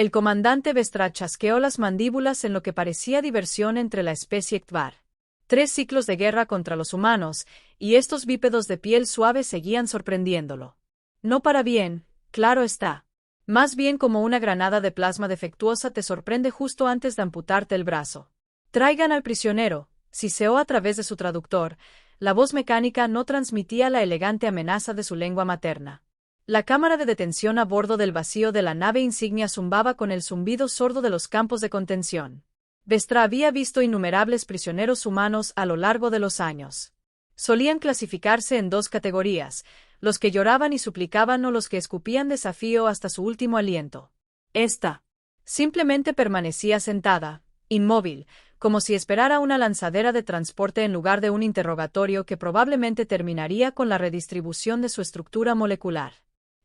El comandante Vestra chasqueó las mandíbulas en lo que parecía diversión entre la especie Ktvar. 3 ciclos de guerra contra los humanos, y estos bípedos de piel suave seguían sorprendiéndolo. No para bien, claro está. Más bien como una granada de plasma defectuosa te sorprende justo antes de amputarte el brazo. Traigan al prisionero, siseó a través de su traductor. La voz mecánica no transmitía la elegante amenaza de su lengua materna. La cámara de detención a bordo del vacío de la nave insignia zumbaba con el zumbido sordo de los campos de contención. Vestra había visto innumerables prisioneros humanos a lo largo de los años. Solían clasificarse en 2 categorías, los que lloraban y suplicaban o los que escupían desafío hasta su último aliento. Esta simplemente permanecía sentada, inmóvil, como si esperara una lanzadera de transporte en lugar de un interrogatorio que probablemente terminaría con la redistribución de su estructura molecular.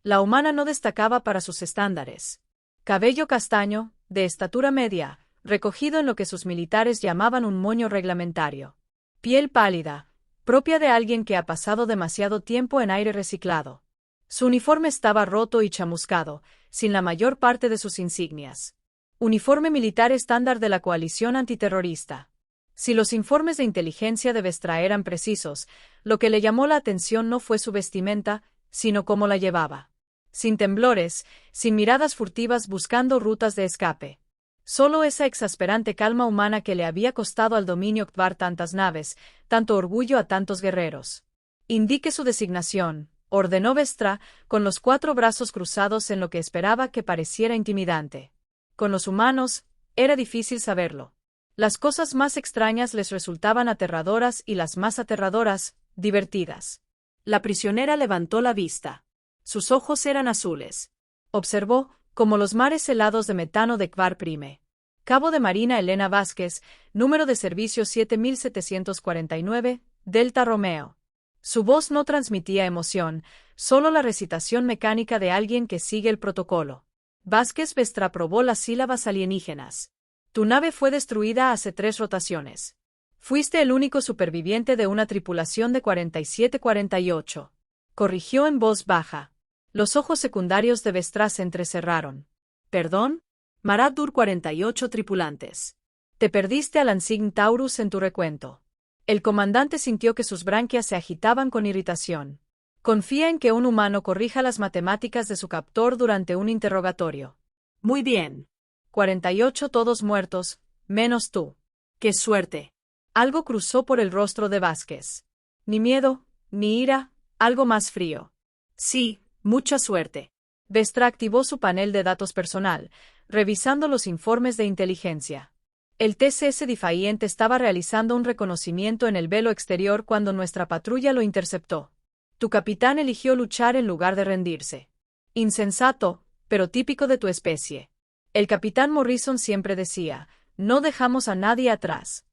La humana no destacaba para sus estándares. Cabello castaño, de estatura media, recogido en lo que sus militares llamaban un moño reglamentario. Piel pálida, propia de alguien que ha pasado demasiado tiempo en aire reciclado. Su uniforme estaba roto y chamuscado, sin la mayor parte de sus insignias. Uniforme militar estándar de la coalición antiterrorista. Si los informes de inteligencia de Vestra eran precisos, lo que le llamó la atención no fue su vestimenta, sino cómo la llevaba. Sin temblores, sin miradas furtivas buscando rutas de escape. Solo esa exasperante calma humana que le había costado al dominio Ktvar tantas naves, tanto orgullo a tantos guerreros. Indique su designación, ordenó Vestra, con los 4 brazos cruzados en lo que esperaba que pareciera intimidante. Con los humanos, era difícil saberlo. Las cosas más extrañas les resultaban aterradoras y las más aterradoras, divertidas. La prisionera levantó la vista. Sus ojos eran azules. Observó, como los mares helados de metano de Ktvar Prime. Cabo de Marina Elena Vázquez, número de servicio 7749, Delta Romeo. Su voz no transmitía emoción, solo la recitación mecánica de alguien que sigue el protocolo. Vázquez Vestra probó las sílabas alienígenas. Tu nave fue destruida hace 3 rotaciones. Fuiste el único superviviente de una tripulación de 47-48. Corrigió en voz baja. Los ojos secundarios de Vestra se entrecerraron. ¿Perdón? Marad-Dur 48 tripulantes. Te perdiste al Ansign Taurus en tu recuento. El comandante sintió que sus branquias se agitaban con irritación. Confía en que un humano corrija las matemáticas de su captor durante un interrogatorio. Muy bien. 48 todos muertos, menos tú. ¡Qué suerte! Algo cruzó por el rostro de Vázquez. Ni miedo, ni ira, algo más frío. Sí, mucha suerte. Vestra activó su panel de datos personal, revisando los informes de inteligencia. El TCS Defiant estaba realizando un reconocimiento en el velo exterior cuando nuestra patrulla lo interceptó. Tu capitán eligió luchar en lugar de rendirse. Insensato, pero típico de tu especie. El capitán Morrison siempre decía, no dejamos a nadie atrás.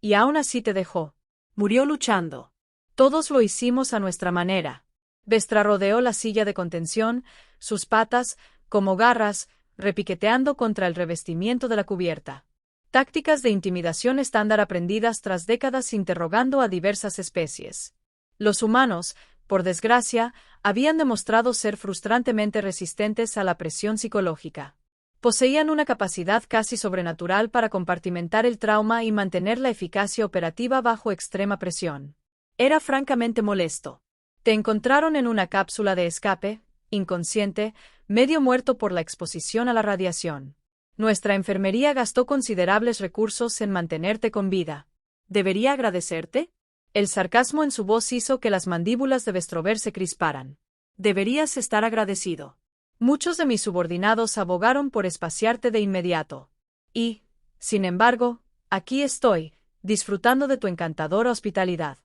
Y aún así te dejó. Murió luchando. Todos lo hicimos a nuestra manera. Vestra rodeó la silla de contención, sus patas, como garras, repiqueteando contra el revestimiento de la cubierta. Tácticas de intimidación estándar aprendidas tras décadas interrogando a diversas especies. Los humanos, por desgracia, habían demostrado ser frustrantemente resistentes a la presión psicológica. Poseían una capacidad casi sobrenatural para compartimentar el trauma y mantener la eficacia operativa bajo extrema presión. Era francamente molesto. Te encontraron en una cápsula de escape, inconsciente, medio muerto por la exposición a la radiación. Nuestra enfermería gastó considerables recursos en mantenerte con vida. ¿Debería agradecerte? El sarcasmo en su voz hizo que las mandíbulas de Vestrover se crisparan. Deberías estar agradecido. Muchos de mis subordinados abogaron por espaciarte de inmediato. Y, sin embargo, aquí estoy, disfrutando de tu encantadora hospitalidad.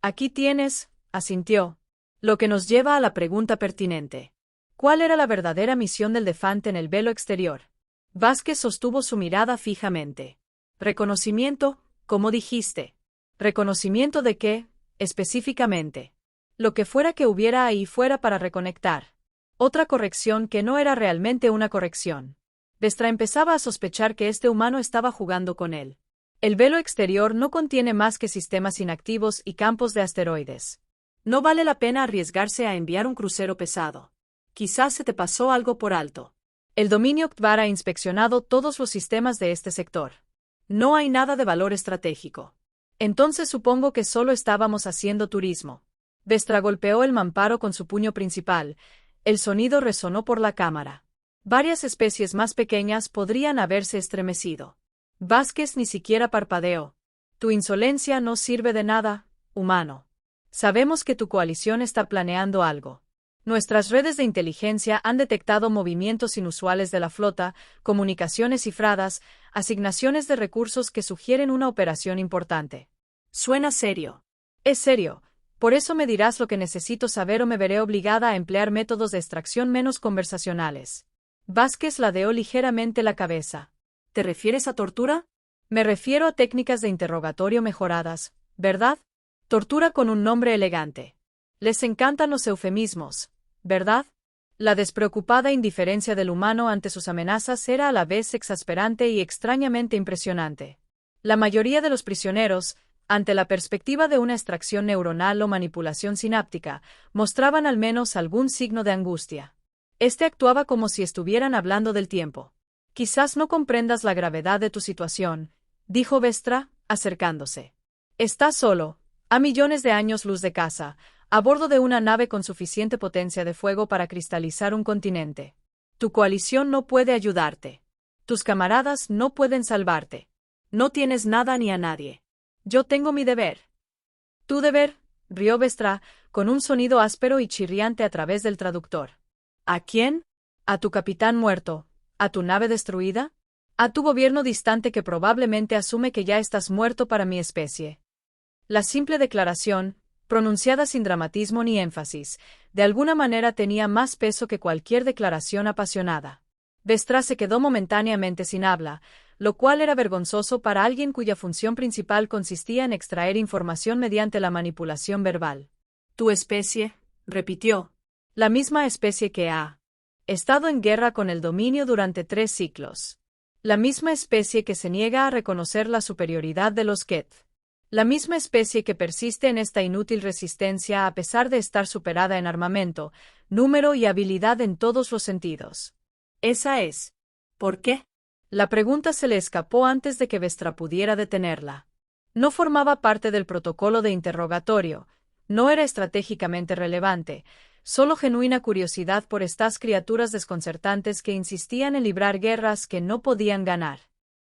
Aquí tienes, asintió. Lo que nos lleva a la pregunta pertinente. ¿Cuál era la verdadera misión del Defante en el velo exterior? Vázquez sostuvo su mirada fijamente. Reconocimiento, como dijiste. ¿Reconocimiento de qué, específicamente? Lo que fuera que hubiera ahí fuera para reconectar. Otra corrección que no era realmente una corrección. Vestra empezaba a sospechar que este humano estaba jugando con él. El velo exterior no contiene más que sistemas inactivos y campos de asteroides. No vale la pena arriesgarse a enviar un crucero pesado. Quizás se te pasó algo por alto. El dominio KTVAR ha inspeccionado todos los sistemas de este sector. No hay nada de valor estratégico. Entonces supongo que solo estábamos haciendo turismo. Vestra golpeó el mamparo con su puño principal. El sonido resonó por la cámara. Varias especies más pequeñas podrían haberse estremecido. Vázquez ni siquiera parpadeó. Tu insolencia no sirve de nada, humano. Sabemos que tu coalición está planeando algo. Nuestras redes de inteligencia han detectado movimientos inusuales de la flota, comunicaciones cifradas, asignaciones de recursos que sugieren una operación importante. Suena serio. Es serio. Por eso me dirás lo que necesito saber o me veré obligada a emplear métodos de extracción menos conversacionales. Vázquez ladeó ligeramente la cabeza. ¿Te refieres a tortura? Me refiero a técnicas de interrogatorio mejoradas, ¿verdad? Tortura con un nombre elegante. Les encantan los eufemismos, ¿verdad? La despreocupada indiferencia del humano ante sus amenazas era a la vez exasperante y extrañamente impresionante. La mayoría de los prisioneros, ante la perspectiva de una extracción neuronal o manipulación sináptica, mostraban al menos algún signo de angustia. Este actuaba como si estuvieran hablando del tiempo. Quizás no comprendas la gravedad de tu situación, dijo Vestra, acercándose. Estás solo, a millones de años luz de casa, a bordo de una nave con suficiente potencia de fuego para cristalizar un continente. Tu coalición no puede ayudarte. Tus camaradas no pueden salvarte. No tienes nada ni a nadie. Yo tengo mi deber. ¿Tu deber? Rió Vestra, con un sonido áspero y chirriante a través del traductor. ¿A quién? ¿A tu capitán muerto? ¿A tu nave destruida? ¿A tu gobierno distante que probablemente asume que ya estás muerto para mi especie? La simple declaración, pronunciada sin dramatismo ni énfasis, de alguna manera tenía más peso que cualquier declaración apasionada. Vestra se quedó momentáneamente sin habla, lo cual era vergonzoso para alguien cuya función principal consistía en extraer información mediante la manipulación verbal. «¿Tu especie?», repitió. «La misma especie que ha estado en guerra con el dominio durante 3 ciclos. La misma especie que se niega a reconocer la superioridad de los Kett. La misma especie que persiste en esta inútil resistencia a pesar de estar superada en armamento, número y habilidad en todos los sentidos. Esa es. ¿Por qué?». La pregunta se le escapó antes de que Vestra pudiera detenerla. No formaba parte del protocolo de interrogatorio, no era estratégicamente relevante, solo genuina curiosidad por estas criaturas desconcertantes que insistían en librar guerras que no podían ganar.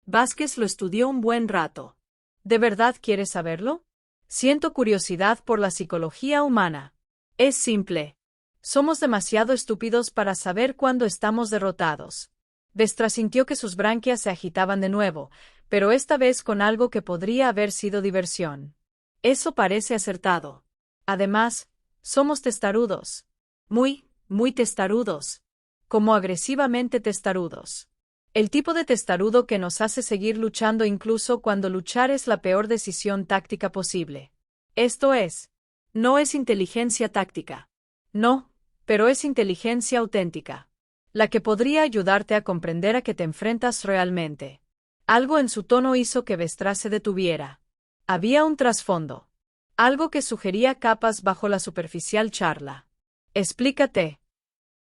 Vázquez lo estudió un buen rato. ¿De verdad quieres saberlo? Siento curiosidad por la psicología humana. Es simple. Somos demasiado estúpidos para saber cuándo estamos derrotados. Vestra sintió que sus branquias se agitaban de nuevo, pero esta vez con algo que podría haber sido diversión. Eso parece acertado. Además, somos testarudos. Muy, muy testarudos. Como agresivamente testarudos. El tipo de testarudo que nos hace seguir luchando incluso cuando luchar es la peor decisión táctica posible. Esto es. No es inteligencia táctica. No, pero es inteligencia auténtica. La que podría ayudarte a comprender a qué te enfrentas realmente. Algo en su tono hizo que Vestra se detuviera. Había un trasfondo. Algo que sugería capas bajo la superficial charla. Explícate.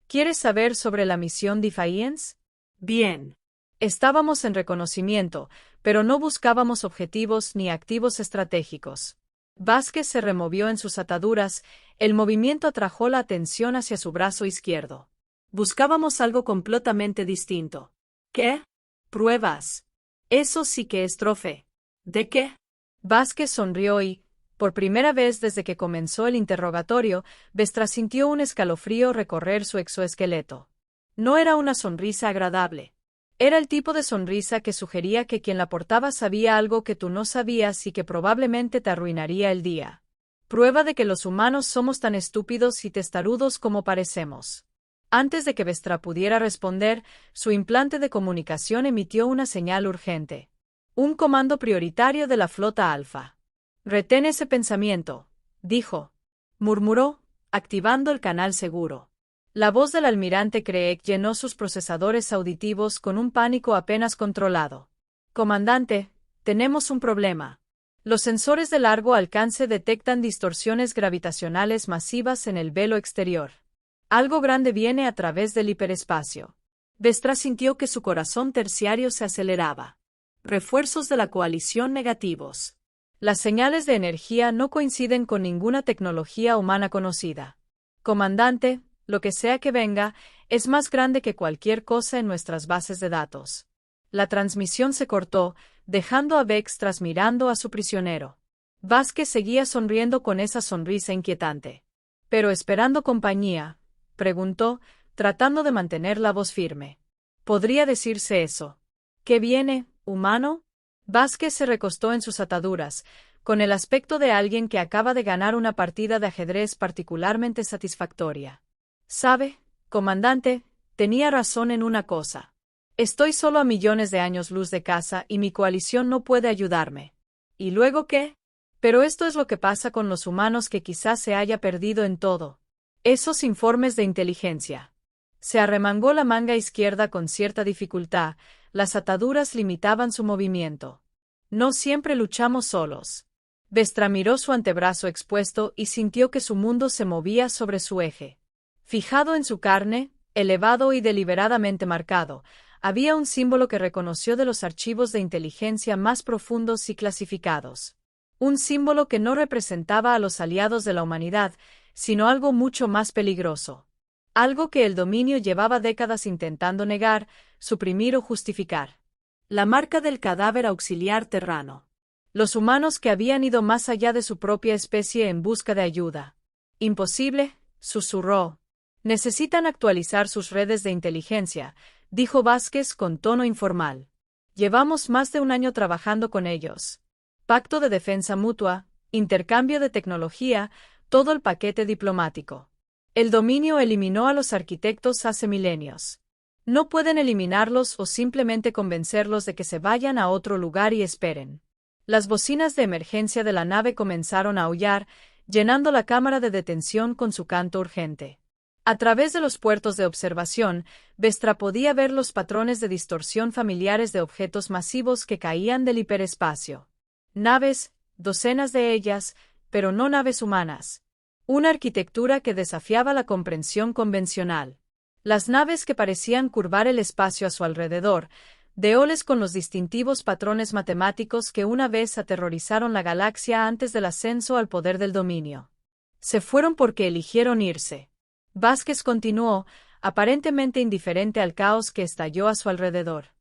¿Quieres saber sobre la misión Defiance? Bien. Estábamos en reconocimiento, pero no buscábamos objetivos ni activos estratégicos. Vázquez se removió en sus ataduras, el movimiento atrajo la atención hacia su brazo izquierdo. Buscábamos algo completamente distinto. ¿Qué? Pruebas. Eso sí que es trofe. ¿De qué? Vázquez sonrió y, por primera vez desde que comenzó el interrogatorio, Vestra sintió un escalofrío recorrer su exoesqueleto. No era una sonrisa agradable. Era el tipo de sonrisa que sugería que quien la portaba sabía algo que tú no sabías y que probablemente te arruinaría el día. Prueba de que los humanos somos tan estúpidos y testarudos como parecemos. Antes de que Vestra pudiera responder, su implante de comunicación emitió una señal urgente. Un comando prioritario de la flota Alfa. «Retén ese pensamiento», dijo. Murmuró, activando el canal seguro. La voz del almirante Craig llenó sus procesadores auditivos con un pánico apenas controlado. «Comandante, tenemos un problema. Los sensores de largo alcance detectan distorsiones gravitacionales masivas en el velo exterior. Algo grande viene a través del hiperespacio. Vestra sintió que su corazón terciario se aceleraba. Refuerzos de la coalición negativos. Las señales de energía no coinciden con ninguna tecnología humana conocida. Comandante, lo que sea que venga, es más grande que cualquier cosa en nuestras bases de datos. La transmisión se cortó, dejando a Vextras mirando a su prisionero. Vázquez seguía sonriendo con esa sonrisa inquietante. Pero esperando compañía, preguntó, tratando de mantener la voz firme. ¿Podría decirse eso? ¿Qué viene, humano? Vázquez se recostó en sus ataduras, con el aspecto de alguien que acaba de ganar una partida de ajedrez particularmente satisfactoria. ¿Sabe, comandante? Tenía razón en una cosa. Estoy solo a millones de años luz de casa y mi coalición no puede ayudarme. ¿Y luego qué? Pero esto es lo que pasa con los humanos que quizás se haya perdido en todo. Esos informes de inteligencia. Se arremangó la manga izquierda con cierta dificultad, las ataduras limitaban su movimiento. No siempre luchamos solos. Vestra miró su antebrazo expuesto y sintió que su mundo se movía sobre su eje. Fijado en su carne, elevado y deliberadamente marcado, había un símbolo que reconoció de los archivos de inteligencia más profundos y clasificados. Un símbolo que no representaba a los aliados de la humanidad, sino algo mucho más peligroso. Algo que el dominio llevaba décadas intentando negar, suprimir o justificar. La marca del cadáver auxiliar terrano. Los humanos que habían ido más allá de su propia especie en busca de ayuda. Imposible, susurró. Necesitan actualizar sus redes de inteligencia, dijo Vázquez con tono informal. Llevamos más de un año trabajando con ellos. Pacto de defensa mutua, intercambio de tecnología, todo el paquete diplomático. El dominio eliminó a los arquitectos hace milenios. No pueden eliminarlos o simplemente convencerlos de que se vayan a otro lugar y esperen. Las bocinas de emergencia de la nave comenzaron a aullar, llenando la cámara de detención con su canto urgente. A través de los puertos de observación, Vestra podía ver los patrones de distorsión familiares de objetos masivos que caían del hiperespacio. Naves, docenas de ellas, pero no naves humanas. Una arquitectura que desafiaba la comprensión convencional. Las naves que parecían curvar el espacio a su alrededor, deoles con los distintivos patrones matemáticos que una vez aterrorizaron la galaxia antes del ascenso al poder del dominio. Se fueron porque eligieron irse. Vázquez continuó, aparentemente indiferente al caos que estalló a su alrededor.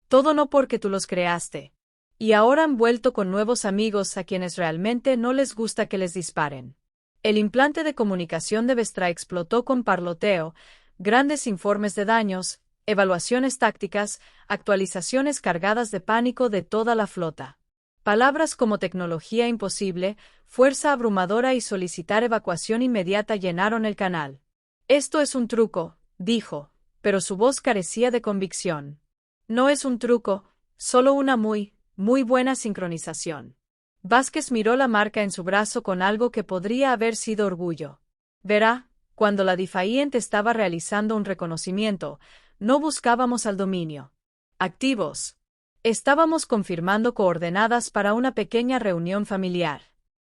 Todo no porque tú los creaste. Y ahora han vuelto con nuevos amigos a quienes realmente no les gusta que les disparen. El implante de comunicación de Vestra explotó con parloteo, grandes informes de daños, evaluaciones tácticas, actualizaciones cargadas de pánico de toda la flota. Palabras como tecnología imposible, fuerza abrumadora y solicitar evacuación inmediata llenaron el canal. Esto es un truco, dijo, pero su voz carecía de convicción. No es un truco, solo una muy buena sincronización. Vázquez miró la marca en su brazo con algo que podría haber sido orgullo. Verá, cuando la Defiant estaba realizando un reconocimiento, no buscábamos al dominio. Activos. Estábamos confirmando coordenadas para una pequeña reunión familiar.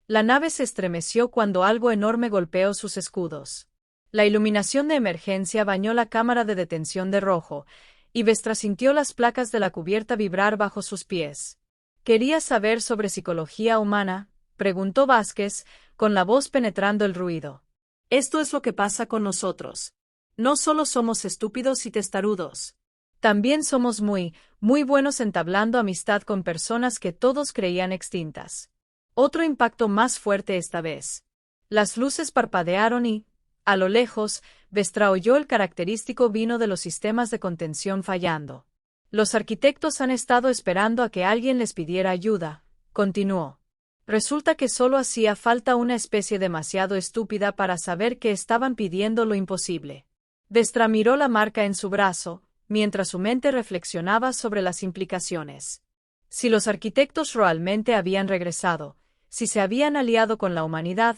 La nave se estremeció cuando algo enorme golpeó sus escudos. La iluminación de emergencia bañó la cámara de detención de rojo, y Vestra sintió las placas de la cubierta vibrar bajo sus pies. ¿Querías saber sobre psicología humana?, preguntó Vázquez, con la voz penetrando el ruido. Esto es lo que pasa con nosotros. No solo somos estúpidos y testarudos. También somos muy buenos entablando amistad con personas que todos creían extintas. Otro impacto más fuerte esta vez. Las luces parpadearon y, a lo lejos, Vestra oyó el característico vino de los sistemas de contención fallando. Los arquitectos han estado esperando a que alguien les pidiera ayuda, continuó. Resulta que solo hacía falta una especie demasiado estúpida para saber que estaban pidiendo lo imposible. Vestra miró la marca en su brazo, mientras su mente reflexionaba sobre las implicaciones. Si los arquitectos realmente habían regresado, si se habían aliado con la humanidad,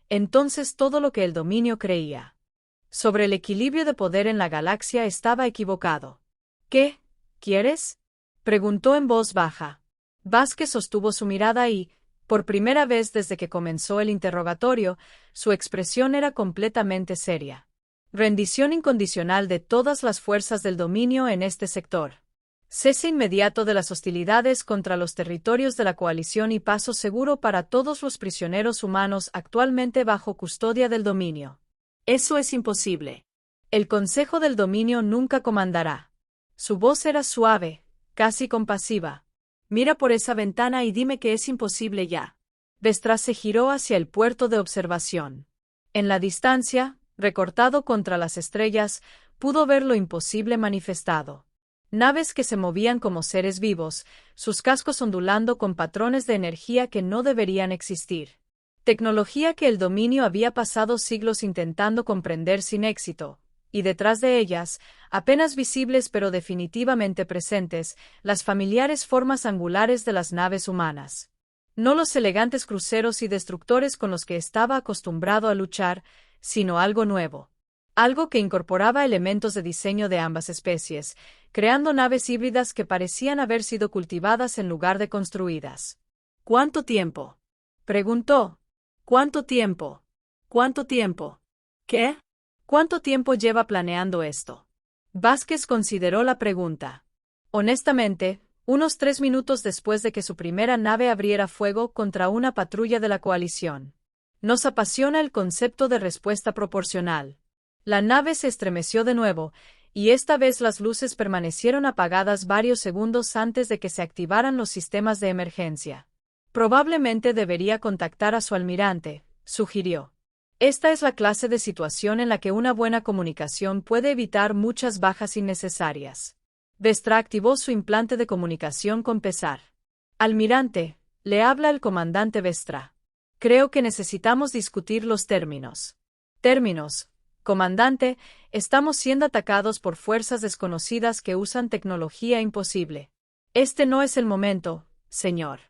entonces todo lo que el dominio creía sobre el equilibrio de poder en la galaxia estaba equivocado. ¿Qué quieres?, preguntó en voz baja. Vázquez sostuvo su mirada y, por primera vez desde que comenzó el interrogatorio, su expresión era completamente seria. Rendición incondicional de todas las fuerzas del dominio en este sector. Cese inmediato de las hostilidades contra los territorios de la coalición y paso seguro para todos los prisioneros humanos actualmente bajo custodia del dominio. Eso es imposible. El Consejo del Dominio nunca comandará. Su voz era suave, casi compasiva. Mira por esa ventana y dime que es imposible ya. Vestra se giró hacia el puerto de observación. En la distancia, recortado contra las estrellas, pudo ver lo imposible manifestado. Naves que se movían como seres vivos, sus cascos ondulando con patrones de energía que no deberían existir. Tecnología que el dominio había pasado siglos intentando comprender sin éxito, y detrás de ellas, apenas visibles pero definitivamente presentes, las familiares formas angulares de las naves humanas. No los elegantes cruceros y destructores con los que estaba acostumbrado a luchar, sino algo nuevo. Algo que incorporaba elementos de diseño de ambas especies, creando naves híbridas que parecían haber sido cultivadas en lugar de construidas. ¿Cuánto tiempo?, preguntó. ¿Cuánto tiempo? ¿Cuánto tiempo? ¿Qué? ¿Cuánto tiempo lleva planeando esto? Vázquez consideró la pregunta. Honestamente, unos 3 minutos después de que su primera nave abriera fuego contra una patrulla de la coalición. Nos apasiona el concepto de respuesta proporcional. La nave se estremeció de nuevo, y esta vez las luces permanecieron apagadas varios segundos antes de que se activaran los sistemas de emergencia. Probablemente debería contactar a su almirante, sugirió. Esta es la clase de situación en la que una buena comunicación puede evitar muchas bajas innecesarias. Vestra activó su implante de comunicación con pesar. Almirante, le habla el comandante Vestra. Creo que necesitamos discutir los términos. Términos, comandante, estamos siendo atacados por fuerzas desconocidas que usan tecnología imposible. Este no es el momento, señor.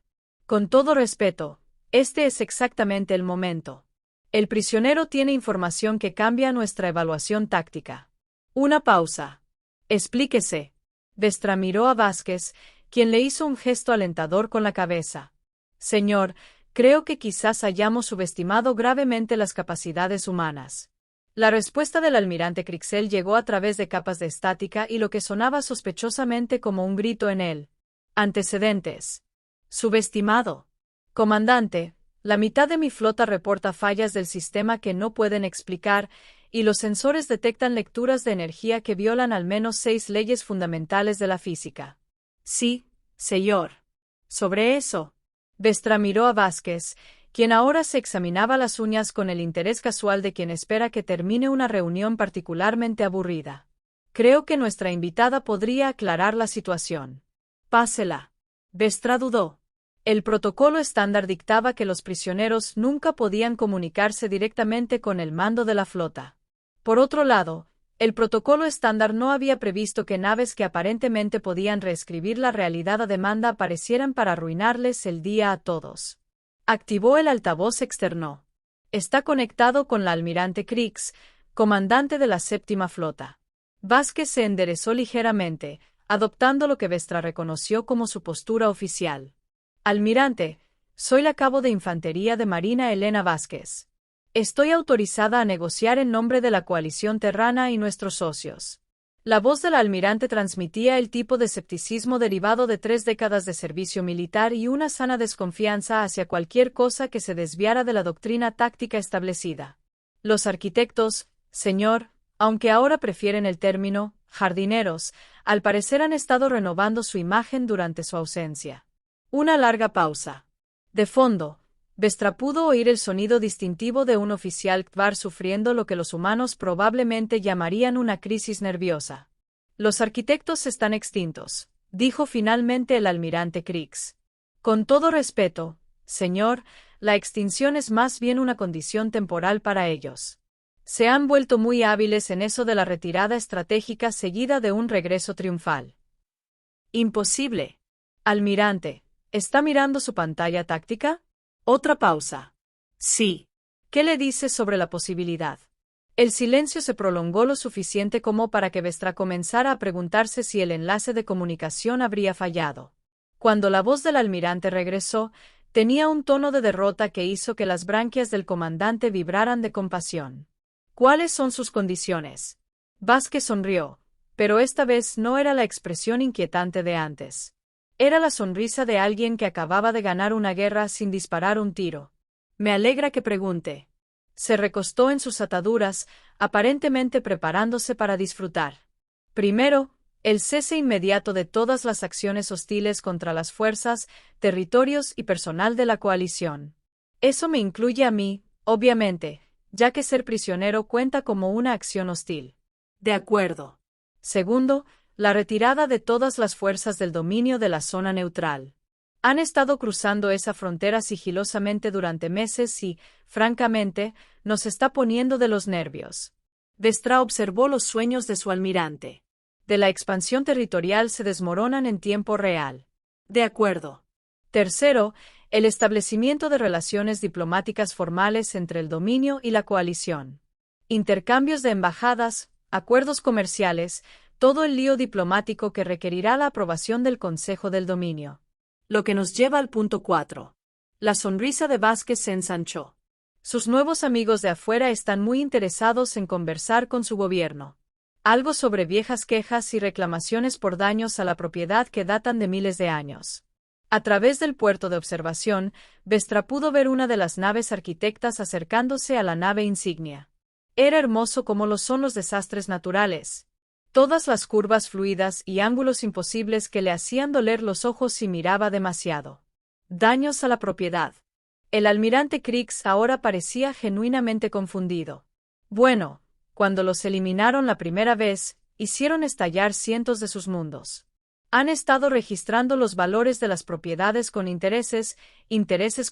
Con todo respeto, este es exactamente el momento. El prisionero tiene información que cambia nuestra evaluación táctica. Una pausa. Explíquese. Vestra miró a Vázquez, quien le hizo un gesto alentador con la cabeza. Señor, creo que quizás hayamos subestimado gravemente las capacidades humanas. La respuesta del almirante Crixel llegó a través de capas de estática y lo que sonaba sospechosamente como un grito en él. Antecedentes. Subestimado. Comandante, la mitad de mi flota reporta fallas del sistema que no pueden explicar, y los sensores detectan lecturas de energía que violan al menos 6 leyes fundamentales de la física. Sí, señor. Sobre eso. Vestra miró a Vázquez, quien ahora se examinaba las uñas con el interés casual de quien espera que termine una reunión particularmente aburrida. Creo que nuestra invitada podría aclarar la situación. Pásela. Vestra dudó. El protocolo estándar dictaba que los prisioneros nunca podían comunicarse directamente con el mando de la flota. Por otro lado, el protocolo estándar no había previsto que naves que aparentemente podían reescribir la realidad a demanda aparecieran para arruinarles el día a todos. Activó el altavoz externo. Está conectado con la almirante Crix, comandante de la séptima flota. Vázquez se enderezó ligeramente, adoptando lo que Vestra reconoció como su postura oficial. Almirante, soy la cabo de infantería de Marina Elena Vázquez. Estoy autorizada a negociar en nombre de la coalición terrana y nuestros socios. La voz del almirante transmitía el tipo de escepticismo derivado de 3 décadas de servicio militar y una sana desconfianza hacia cualquier cosa que se desviara de la doctrina táctica establecida. Los arquitectos, señor, aunque ahora prefieren el término jardineros, al parecer han estado renovando su imagen durante su ausencia. Una larga pausa. De fondo, Vestra pudo oír el sonido distintivo de un oficial KVAR sufriendo lo que los humanos probablemente llamarían una crisis nerviosa. Los arquitectos están extintos, dijo finalmente el almirante Crix. Con todo respeto, señor, la extinción es más bien una condición temporal para ellos. Se han vuelto muy hábiles en eso de la retirada estratégica seguida de un regreso triunfal. Imposible. Almirante, ¿está mirando su pantalla táctica? Otra pausa. Sí. ¿Qué le dice sobre la posibilidad? El silencio se prolongó lo suficiente como para que Vestra comenzara a preguntarse si el enlace de comunicación habría fallado. Cuando la voz del almirante regresó, tenía un tono de derrota que hizo que las branquias del comandante vibraran de compasión. ¿Cuáles son sus condiciones? Vázquez sonrió, pero esta vez no era la expresión inquietante de antes. Era la sonrisa de alguien que acababa de ganar una guerra sin disparar un tiro. Me alegra que pregunte. Se recostó en sus ataduras, aparentemente preparándose para disfrutar. Primero, el cese inmediato de todas las acciones hostiles contra las fuerzas, territorios y personal de la coalición. Eso me incluye a mí, obviamente, ya que ser prisionero cuenta como una acción hostil. De acuerdo. Segundo, la retirada de todas las fuerzas del dominio de la zona neutral. Han estado cruzando esa frontera sigilosamente durante meses y, francamente, nos está poniendo de los nervios. Vestra observó los sueños de su almirante. De la expansión territorial se desmoronan en tiempo real. De acuerdo. Tercero, el establecimiento de relaciones diplomáticas formales entre el dominio y la coalición. Intercambios de embajadas, acuerdos comerciales, todo el lío diplomático que requerirá la aprobación del Consejo del Dominio. Lo que nos lleva al punto 4. La sonrisa de Vázquez se ensanchó. Sus nuevos amigos de afuera están muy interesados en conversar con su gobierno. Algo sobre viejas quejas y reclamaciones por daños a la propiedad que datan de miles de años. A través del puerto de observación, Vestra pudo ver una de las naves arquitectas acercándose a la nave insignia. Era hermoso como lo son los desastres naturales. Todas las curvas fluidas y ángulos imposibles que le hacían doler los ojos si miraba demasiado. Daños a la propiedad. El almirante Kriegs ahora parecía genuinamente confundido. Bueno, cuando los eliminaron la primera vez, hicieron estallar cientos de sus mundos. Han estado registrando los valores de las propiedades con intereses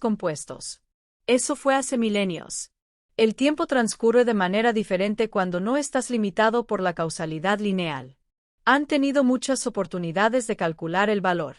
compuestos. Eso fue hace milenios. El tiempo transcurre de manera diferente cuando no estás limitado por la causalidad lineal. Han tenido muchas oportunidades de calcular el valor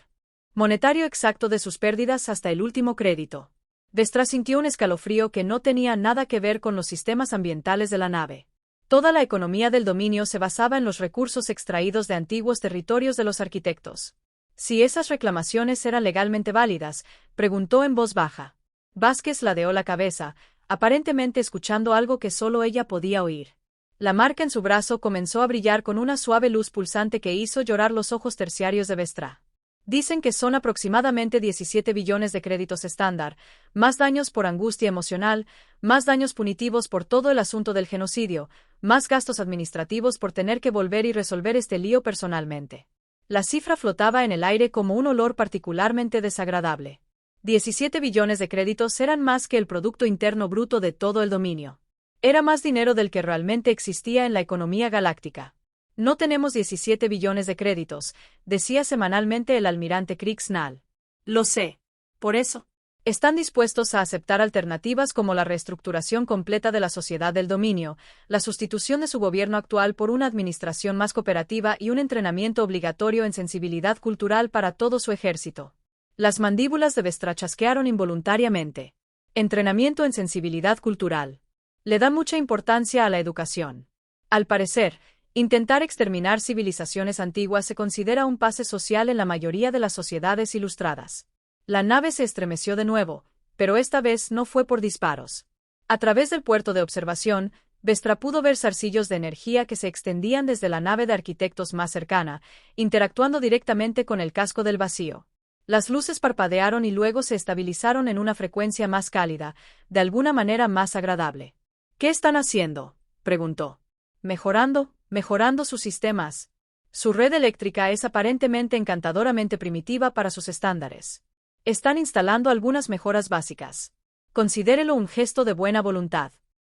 monetario exacto de sus pérdidas hasta el último crédito. Vestra sintió un escalofrío que no tenía nada que ver con los sistemas ambientales de la nave. Toda la economía del dominio se basaba en los recursos extraídos de antiguos territorios de los arquitectos. Si esas reclamaciones eran legalmente válidas, preguntó en voz baja. Vázquez ladeó la cabeza, aparentemente escuchando algo que solo ella podía oír. La marca en su brazo comenzó a brillar con una suave luz pulsante que hizo llorar los ojos terciarios de Vestra. Dicen que son aproximadamente 17 billones de créditos estándar, más daños por angustia emocional, más daños punitivos por todo el asunto del genocidio, más gastos administrativos por tener que volver y resolver este lío personalmente. La cifra flotaba en el aire como un olor particularmente desagradable. 17 billones de créditos eran más que el Producto Interno Bruto de todo el dominio. Era más dinero del que realmente existía en la economía galáctica. No tenemos 17 billones de créditos, decía semanalmente el almirante Kriegsnall. Lo sé. Por eso, están dispuestos a aceptar alternativas como la reestructuración completa de la sociedad del dominio, la sustitución de su gobierno actual por una administración más cooperativa y un entrenamiento obligatorio en sensibilidad cultural para todo su ejército. Las mandíbulas de Vestra chasquearon involuntariamente. Entrenamiento en sensibilidad cultural. Le da mucha importancia a la educación. Al parecer, intentar exterminar civilizaciones antiguas se considera un pase social en la mayoría de las sociedades ilustradas. La nave se estremeció de nuevo, pero esta vez no fue por disparos. A través del puerto de observación, Vestra pudo ver zarcillos de energía que se extendían desde la nave de arquitectos más cercana, interactuando directamente con el casco del vacío. Las luces parpadearon y luego se estabilizaron en una frecuencia más cálida, de alguna manera más agradable. ¿Qué están haciendo?, preguntó. Mejorando sus sistemas. Su red eléctrica es aparentemente encantadoramente primitiva para sus estándares. Están instalando algunas mejoras básicas. Considérelo un gesto de buena voluntad.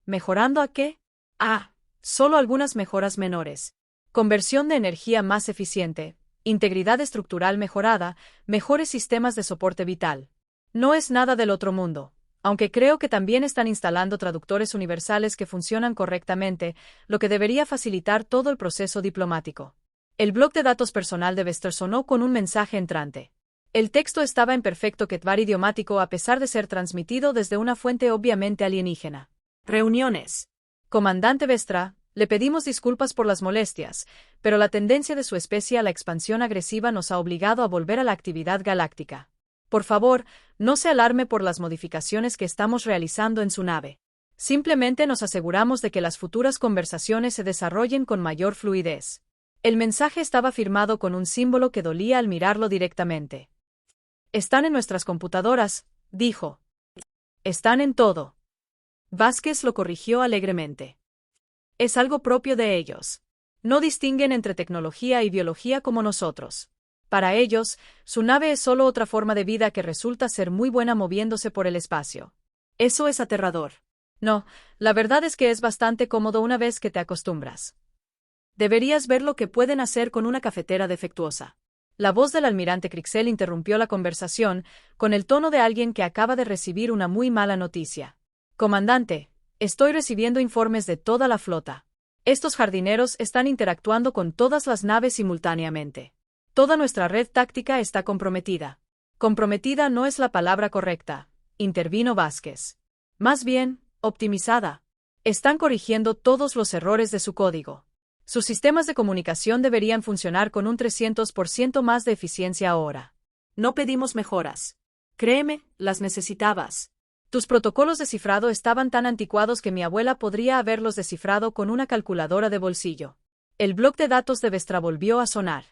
¿Mejorando a qué? Solo algunas mejoras menores. Conversión de energía más eficiente, integridad estructural mejorada, mejores sistemas de soporte vital. No es nada del otro mundo, aunque creo que también están instalando traductores universales que funcionan correctamente, lo que debería facilitar todo el proceso diplomático. El bloc de datos personal de Vestra sonó con un mensaje entrante. El texto estaba en perfecto ketvar idiomático a pesar de ser transmitido desde una fuente obviamente alienígena. Reuniones. Comandante Vestra, le pedimos disculpas por las molestias, pero la tendencia de su especie a la expansión agresiva nos ha obligado a volver a la actividad galáctica. Por favor, no se alarme por las modificaciones que estamos realizando en su nave. Simplemente nos aseguramos de que las futuras conversaciones se desarrollen con mayor fluidez. El mensaje estaba firmado con un símbolo que dolía al mirarlo directamente. Están en nuestras computadoras, dijo. Están en todo. Vázquez lo corrigió alegremente. Es algo propio de ellos. No distinguen entre tecnología y biología como nosotros. Para ellos, su nave es solo otra forma de vida que resulta ser muy buena moviéndose por el espacio. Eso es aterrador. No, la verdad es que es bastante cómodo una vez que te acostumbras. Deberías ver lo que pueden hacer con una cafetera defectuosa. La voz del almirante Crixel interrumpió la conversación, con el tono de alguien que acaba de recibir una muy mala noticia. Comandante, estoy recibiendo informes de toda la flota. Estos jardineros están interactuando con todas las naves simultáneamente. Toda nuestra red táctica está comprometida. Comprometida no es la palabra correcta, intervino Vázquez. Más bien, optimizada. Están corrigiendo todos los errores de su código. Sus sistemas de comunicación deberían funcionar con un 300% más de eficiencia ahora. No pedimos mejoras. Créeme, las necesitabas. Tus protocolos de cifrado estaban tan anticuados que mi abuela podría haberlos descifrado con una calculadora de bolsillo. El bloc de datos de Vestra volvió a sonar.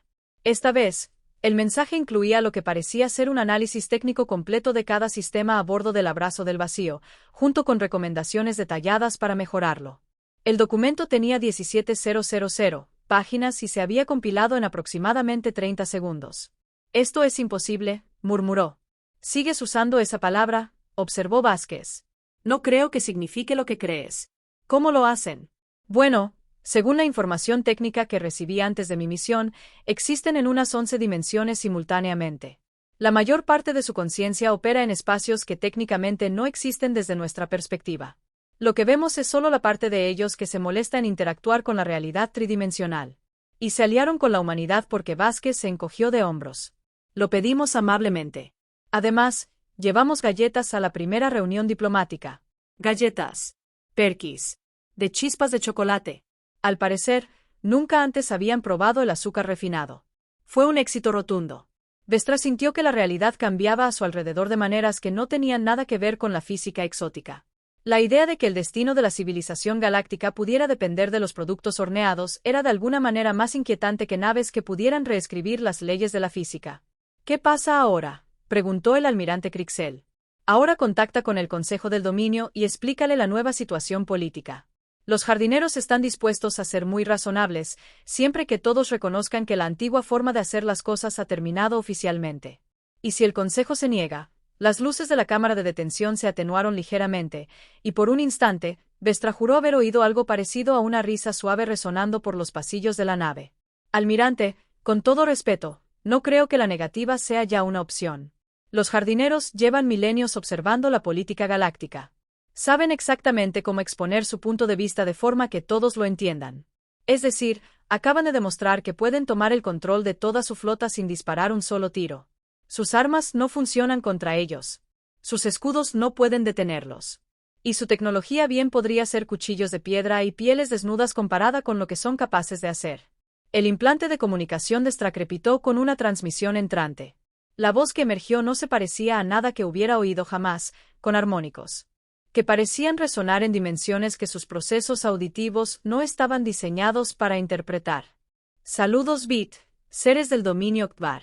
Esta vez, el mensaje incluía lo que parecía ser un análisis técnico completo de cada sistema a bordo del Abrazo del Vacío, junto con recomendaciones detalladas para mejorarlo. El documento tenía 17.000 páginas y se había compilado en aproximadamente 30 segundos. Esto es imposible, murmuró. ¿Sigues usando esa palabra?, observó Vázquez. No creo que signifique lo que crees. ¿Cómo lo hacen? Bueno, según la información técnica que recibí antes de mi misión, existen en unas 11 dimensiones simultáneamente. La mayor parte de su conciencia opera en espacios que técnicamente no existen desde nuestra perspectiva. Lo que vemos es solo la parte de ellos que se molesta en interactuar con la realidad tridimensional. Y se aliaron con la humanidad porque Vázquez se encogió de hombros. Lo pedimos amablemente. Además, llevamos galletas a la primera reunión diplomática. Galletas. Perquis. De chispas de chocolate. Al parecer, nunca antes habían probado el azúcar refinado. Fue un éxito rotundo. Vestra sintió que la realidad cambiaba a su alrededor de maneras que no tenían nada que ver con la física exótica. La idea de que el destino de la civilización galáctica pudiera depender de los productos horneados era de alguna manera más inquietante que naves que pudieran reescribir las leyes de la física. ¿Qué pasa ahora?, preguntó el almirante Crixel. Ahora contacta con el Consejo del Dominio y explícale la nueva situación política. Los jardineros están dispuestos a ser muy razonables, siempre que todos reconozcan que la antigua forma de hacer las cosas ha terminado oficialmente. Y si el Consejo se niega, las luces de la cámara de detención se atenuaron ligeramente, y por un instante, Vestra juró haber oído algo parecido a una risa suave resonando por los pasillos de la nave. Almirante, con todo respeto, no creo que la negativa sea ya una opción. Los jardineros llevan milenios observando la política galáctica. Saben exactamente cómo exponer su punto de vista de forma que todos lo entiendan. Es decir, acaban de demostrar que pueden tomar el control de toda su flota sin disparar un solo tiro. Sus armas no funcionan contra ellos. Sus escudos no pueden detenerlos. Y su tecnología bien podría ser cuchillos de piedra y pieles desnudas comparada con lo que son capaces de hacer. El implante de comunicación destracrepitó con una transmisión entrante. La voz que emergió no se parecía a nada que hubiera oído jamás, con armónicos que parecían resonar en dimensiones que sus procesos auditivos no estaban diseñados para interpretar. Saludos Bit, seres del dominio Kvar.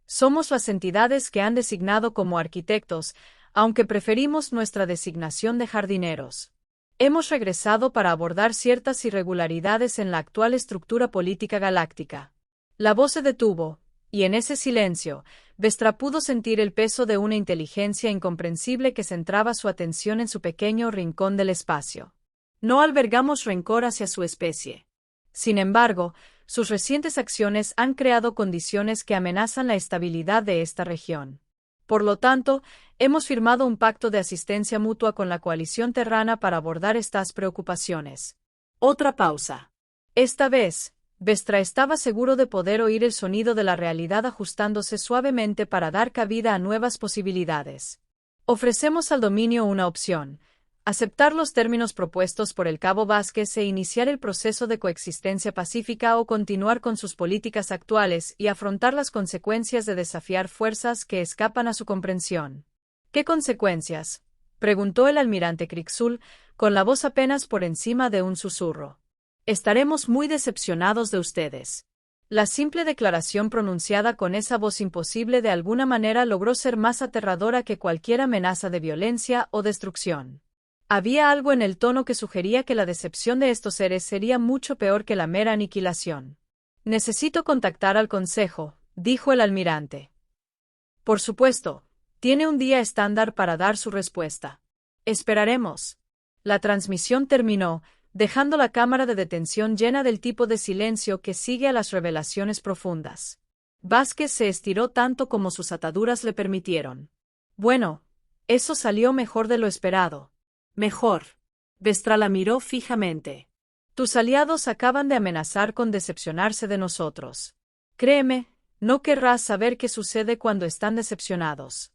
Somos las entidades que han designado como arquitectos, aunque preferimos nuestra designación de jardineros. Hemos regresado para abordar ciertas irregularidades en la actual estructura política galáctica. La voz se detuvo, y en ese silencio, Vestra pudo sentir el peso de una inteligencia incomprensible que centraba su atención en su pequeño rincón del espacio. No albergamos rencor hacia su especie. Sin embargo, sus recientes acciones han creado condiciones que amenazan la estabilidad de esta región. Por lo tanto, hemos firmado un pacto de asistencia mutua con la coalición terrana para abordar estas preocupaciones. Otra pausa. Esta vez, Vestra estaba seguro de poder oír el sonido de la realidad ajustándose suavemente para dar cabida a nuevas posibilidades. Ofrecemos al dominio una opción: aceptar los términos propuestos por el cabo Vázquez e iniciar el proceso de coexistencia pacífica o continuar con sus políticas actuales y afrontar las consecuencias de desafiar fuerzas que escapan a su comprensión. ¿Qué consecuencias?, preguntó el almirante Krixul, con la voz apenas por encima de un susurro. Estaremos muy decepcionados de ustedes. La simple declaración pronunciada con esa voz imposible de alguna manera logró ser más aterradora que cualquier amenaza de violencia o destrucción. Había algo en el tono que sugería que la decepción de estos seres sería mucho peor que la mera aniquilación. Necesito contactar al consejo, dijo el almirante. Por supuesto, tiene un día estándar para dar su respuesta. Esperaremos. La transmisión terminó, dejando la cámara de detención llena del tipo de silencio que sigue a las revelaciones profundas. Vázquez se estiró tanto como sus ataduras le permitieron. Bueno, eso salió mejor de lo esperado. Mejor. Vestra la miró fijamente. Tus aliados acaban de amenazar con decepcionarse de nosotros. Créeme, no querrás saber qué sucede cuando están decepcionados.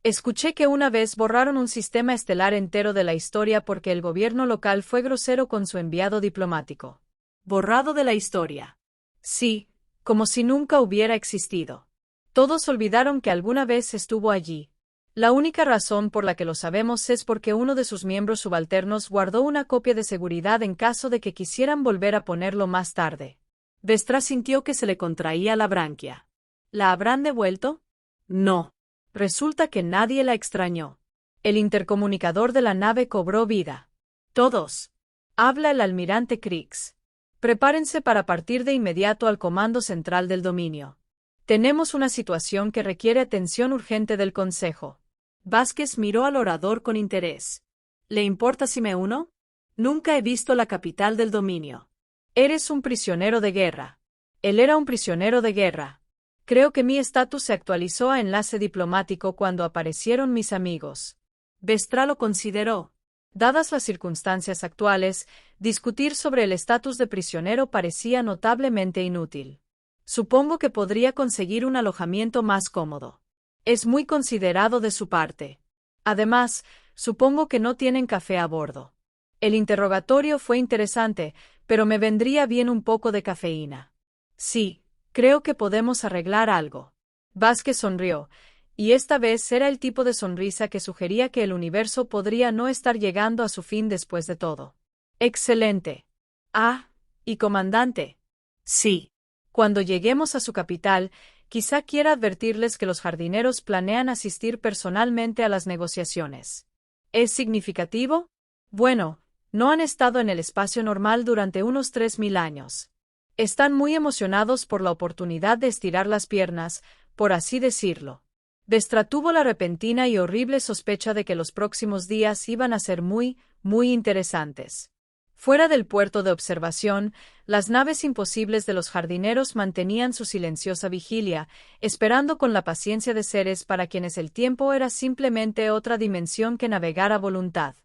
Escuché que una vez borraron un sistema estelar entero de la historia porque el gobierno local fue grosero con su enviado diplomático. ¿Borrado de la historia? Sí, como si nunca hubiera existido. Todos olvidaron que alguna vez estuvo allí. La única razón por la que lo sabemos es porque uno de sus miembros subalternos guardó una copia de seguridad en caso de que quisieran volver a ponerlo más tarde. Vestra sintió que se le contraía la branquia. ¿La habrán devuelto? No. Resulta que nadie la extrañó. El intercomunicador de la nave cobró vida. Todos. Habla el almirante Krix. Prepárense para partir de inmediato al comando central del dominio. Tenemos una situación que requiere atención urgente del Consejo. Vázquez miró al orador con interés. ¿Le importa si me uno? Nunca he visto la capital del dominio. Eres un prisionero de guerra. Él era un prisionero de guerra. Creo que mi estatus se actualizó a enlace diplomático cuando aparecieron mis amigos. Vestra lo consideró. Dadas las circunstancias actuales, discutir sobre el estatus de prisionero parecía notablemente inútil. Supongo que podría conseguir un alojamiento más cómodo. Es muy considerado de su parte. Además, supongo que no tienen café a bordo. El interrogatorio fue interesante, pero me vendría bien un poco de cafeína. Sí. Creo que podemos arreglar algo. Vázquez sonrió, y esta vez era el tipo de sonrisa que sugería que el universo podría no estar llegando a su fin después de todo. Excelente. Ah, ¿y comandante? Sí. Cuando lleguemos a su capital, quizá quiera advertirles que los jardineros planean asistir personalmente a las negociaciones. ¿Es significativo? Bueno, no han estado en el espacio normal durante unos 3000 años. Están muy emocionados por la oportunidad de estirar las piernas, por así decirlo. Vestra tuvo la repentina y horrible sospecha de que los próximos días iban a ser muy interesantes. Fuera del puerto de observación, las naves imposibles de los jardineros mantenían su silenciosa vigilia, esperando con la paciencia de seres para quienes el tiempo era simplemente otra dimensión que navegar a voluntad.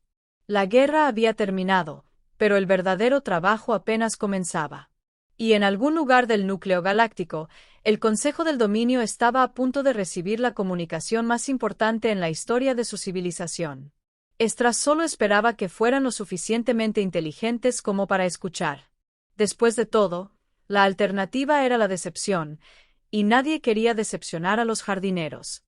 La guerra había terminado, pero el verdadero trabajo apenas comenzaba. Y en algún lugar del núcleo galáctico, el Consejo del Dominio estaba a punto de recibir la comunicación más importante en la historia de su civilización. Esdras solo esperaba que fueran lo suficientemente inteligentes como para escuchar. Después de todo, la alternativa era la decepción, y nadie quería decepcionar a los jardineros.